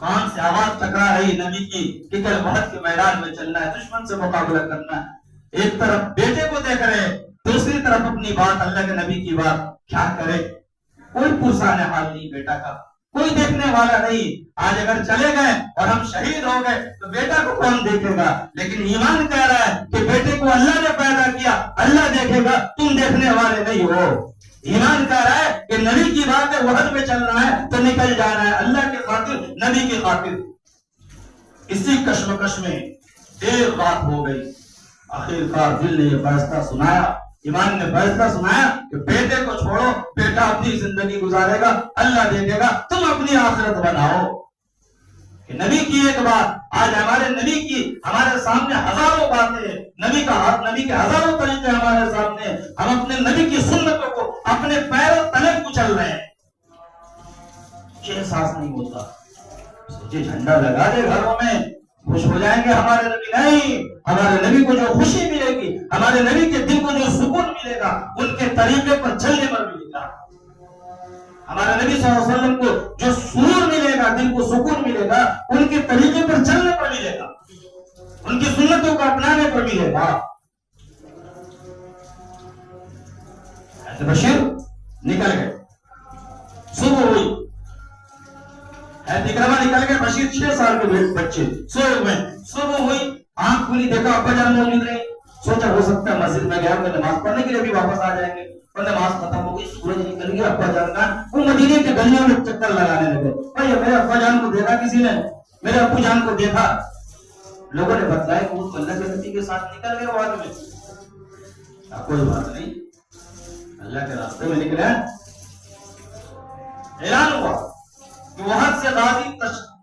کان سے آواز ٹکرا رہی نبی کی کہ کل بہت کے میدان میں چلنا ہے، دشمن سے مقابلہ کرنا ہے۔ ایک طرف بیٹے کو دیکھ رہے، دوسری طرف اپنی بات، اللہ کے نبی کی بات، کیا کرے؟ کوئی پرسان حال نہیں بیٹا کا، کوئی دیکھنے والا نہیں۔ آج اگر چلے گئے اور ہم شہید ہو گئے تو بیٹا کو کون دیکھے گا؟ لیکن ایمان کہہ رہا ہے کہ بیٹے کو اللہ نے پیدا کیا، اللہ دیکھے گا، تم دیکھنے والے نہیں ہو۔ ایمان کہہ رہا ہے کہ نبی کی بات ہے، وحد میں چلنا ہے تو نکل جانا ہے اللہ کی خاطر، نبی کی خاطر۔ اسی کشمکش میں ایک بات ہو گئی، آخر کار دل نے یہ فیصلہ سنایا، ایمان نے فیصلہ سنایا کہ بیٹے کو چھوڑو، بیٹا اپنی زندگی گزارے گا، اللہ دیکھے گا، تم اپنی آخرت بناؤ۔ کہ نبی کی ایک بات، آج ہمارے نبی کی ہمارے سامنے ہزاروں باتیں، نبی کے ہزاروں طریقے ہمارے سامنے، ہم اپنے نبی کی سنتوں کو اپنے پیروں تلے کچل رہے ہیں، یہ احساس نہیں ہوتا۔ سوچے جھنڈا لگا دے گھروں میں، خوش ہو جائیں گے ہمارے نبی، نہیں، ہمارے نبی کو جو خوشی ملے گی، ہمارے نبی کے دل کو جو سکون ملے گا، ان کے طریقے پر چلنے پر ملے گا۔ ہمارے نبی صلی اللہ علیہ وسلم کو جو سرور ملے گا، دل کو سکون ملے گا، ان کے طریقے پر چلنے پر ملے گا، ان کی سنتوں کو اپنانے پر ملے گا۔ ایسے بشیر نکل گئے، صبح ہوئی، اکرمہ نکل گئے، بشیر 6 سال کے بچے سوئے ہوئے، صبح ہوئی، آنکھ کھلی، دیکھا ابا جان موجود نہیں، سوچا ہو سکتا ہے مسجد میں گیا کہ نماز پڑھنے کے لیے بھی واپس آ جائیں گے، اور نماز ختم ہو گئی، سورج نکل گیا، ابا جان کا وہ مدینے کے گلیوں میں چکر لگانے لگے، بھائی میرے ابا جان کو دیکھا کسی نے؟ میرے ابو جان کو دیکھا؟ لوگوں نے بتلایا کہ وہ اللہ کے نبی کے ساتھ نکل گئے وہ آدمی۔ کوئی بات نہیں، اللہ کے راستے میں نکلے، اعلان ہوا کہ وہاں سے غازی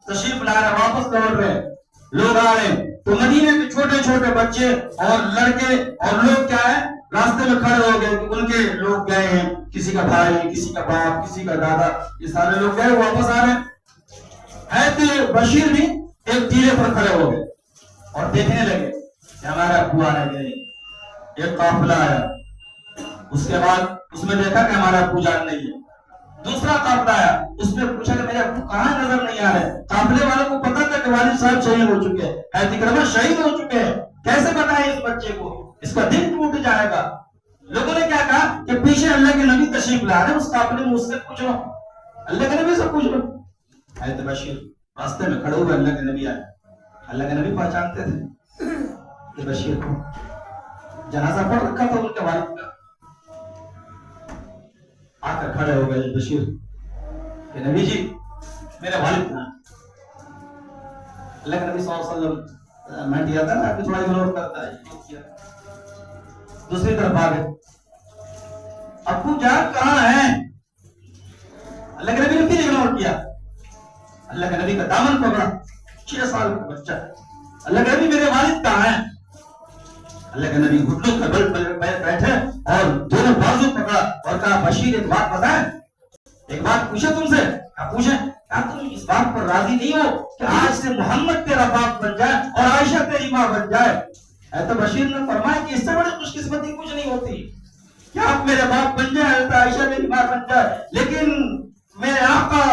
تشریف لا رہے، واپس لوٹ رہے، لوگ آ رہے، تو مدینے کے چھوٹے چھوٹے بچے اور لڑکے اور لوگ کیا ہے راستے میں کھڑے ہو گئے، ان کے لوگ گئے ہیں، کسی کا بھائی، کسی کا باپ، کسی کا دادا، یہ سارے لوگ گئے، واپس آ رہے ہیں۔ بشیر بھی ایک ٹیلے پر کھڑے ہو گئے اور دیکھنے لگے کہ ہمارا ابو آ رہے ہیں، ایک قافلہ آیا، اس کے بعد اس میں دیکھا کہ ہمارا ابو جان نہیں ہے، دوسرا قافلہ آیا، اس میں پوچھا کہ میرے ابو کہاں نظر نہیں آ رہے، قافلے والوں کو پتا تھا کہ والد صاحب شہید ہو چکے ہیں، اکرمہ شہید ہو چکے ہیں، کیسے بتائیں اس بچے کو، اس کا دل ٹوٹ جائے گا۔ لوگوں نے کیا کہا کہ پیچھے اللہ کے نبی تشریف لا رہے ہیں، اس قافلے میں اس سے پوچھ لو، اللہ کے نبی سے پوچھ لو۔ حضرت بشیر راستے میں کھڑے ہوئے، اللہ کے نبی آئے، اللہ کے نبی پہچانتے تھے کہ بشیر کو جنازہ پڑھ رکھا تھا ان کے والد کا، آ کر کھڑے ہو گئے بشیر کہ نبی جی میرے والد تھا۔ اللہ کے نبی صلی اللہ علیہ وسلم میں دیا تھا نا، آپ تھوڑا اگنور کرتا ہے، دوسری طرف آ گئے، ابو جان کہاں ہیں؟ اللہ کے نبی نے پھر اگنور کیا، اللہ کے نبی کا دامن پکڑا، 6 سال کا بچہ، اللہ کے نبی میرے والد کہاں ہیں؟ اللہ کے نبی گھٹنوں کے بل پر بیٹھے اور دونوں بازو پکڑا اور کہا بشیر ایک بات بتائیں، ایک بات پوچھے تم سے، کیا پوچھیں؟ کیا تم اس بات پر راضی نہیں ہو کہ آج سے محمد تیرا باپ بن جائے اور عائشہ تیری ماں بن جائے؟ حضرت بشیر نے فرمایا کہ اس سے بڑی خوش قسمتی کچھ نہیں ہوتی کہ آپ میرے باپ بن جائے، حضرت عائشہ میری ماں بن جائے، لیکن میرے آقا،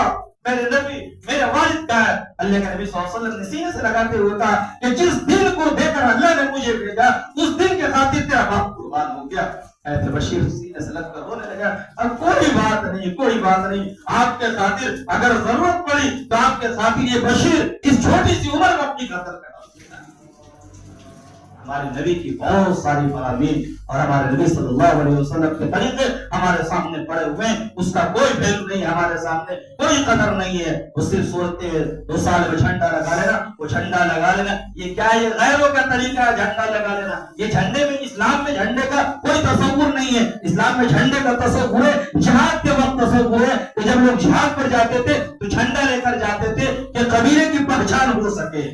میرے نبی، میرے والد کا ہے۔ اللہ کے نبی صلی اللہ علیہ وسلم نے سینے سے لگاتے ہوئے کہا کہ جس دن کو دے کر اللہ نے مجھے بھیجا اس دن کے خاطر تیرا باپ قربان ہو گیا۔ حضرت بشیر سینے سے لگ کر رونے لگا، اب کوئی بات نہیں، کوئی بات نہیں، آپ کے خاطر اگر ضرورت پڑی تو آپ کے خاطر یہ بشیر اس چھوٹی سی عمر میں اپنی قدر کرا۔ ہمارے نبی کی بہت ساری فرامین اور ہمارے نبی صلی اللہ علیہ وسلم کے طریقے ہمارے سامنے پڑے ہوئے ہیں، اس کا کوئی ویلیو نہیں، ہمارے سامنے کوئی قدر نہیں ہے۔ وہ صرف سوچتے ہیں 2 سال میں جھنڈا لگا لینا، وہ جھنڈا لگا لینا، یہ کیا ہے؟ یہ غیروں کا طریقہ ہے جھنڈا لگا لینا۔ یہ جھنڈے میں، اسلام میں جھنڈے کا کوئی تصور نہیں ہے۔ اسلام میں جھنڈے کا تصور ہے جہاد کے وقت تصور ہے کہ جب لوگ جہاد پر جاتے تھے تو جھنڈا لے کر جاتے تھے کہ قبیلے کی پہچان ہو سکے،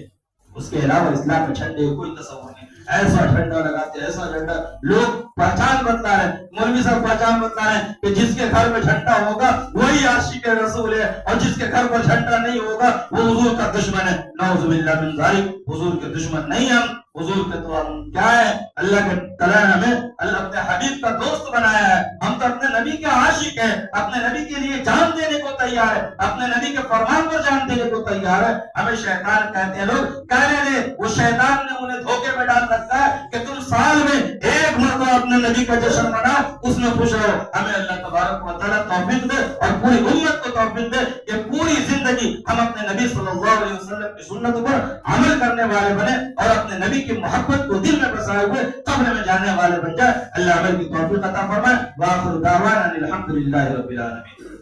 اس کے علاوہ اسلام میں جھنڈے کوئی تصور نہیں۔ ایسا جھنڈا لگاتے، ایسا جھنڈا، لوگ پہچان بتلا رہے ہیں، مولوی صاحب پہچان بتلا رہے ہیں کہ جس کے گھر میں جھنڈا ہوگا وہی عاشق رسول ہے، اور جس کے گھر پر جھنڈا نہیں ہوگا وہ حضور کا دشمن ہے۔ نعوذ باللہ من ذالک، حضور کے دشمن نہیں ہم، حضور کے تو ہم کیا ہے، اللہ کے تعالیٰ نے ہمیں اللہ اپنے حبیب کا دوست بنایا ہے، ہم تو اپنے نبی کے عاشق ہیں، اپنے نبی کے لیے جان دینے کو تیار ہے، اپنے نبی کے فرمان پر جان دینے کو تیار ہے۔ ہمیں شیطان کہتے ہیں لوگ، کہنے دے، وہ شیطان نے انہیں دھوکے میں ڈال رکھا ہے کہ تم سال میں ایک مرتبہ اپنے نبی کا جشن مناؤ، اس میں خوش رہو۔ ہمیں اللہ تبارک و تعالیٰ توفیق دے اور پوری امت کو توفیق دے کہ پوری زندگی ہم اپنے نبی صلی اللہ علیہ وسلم کی سنت پر عمل کرنے والے بنے اور اپنے نبی کی محبت کو دل میں بسائے ہوئے قبر میں جانے والے بن جائے۔ اللہ عمل کی توفیق عطا فرمائے۔ وآخر دعوانا الحمد للہ رب العالمین۔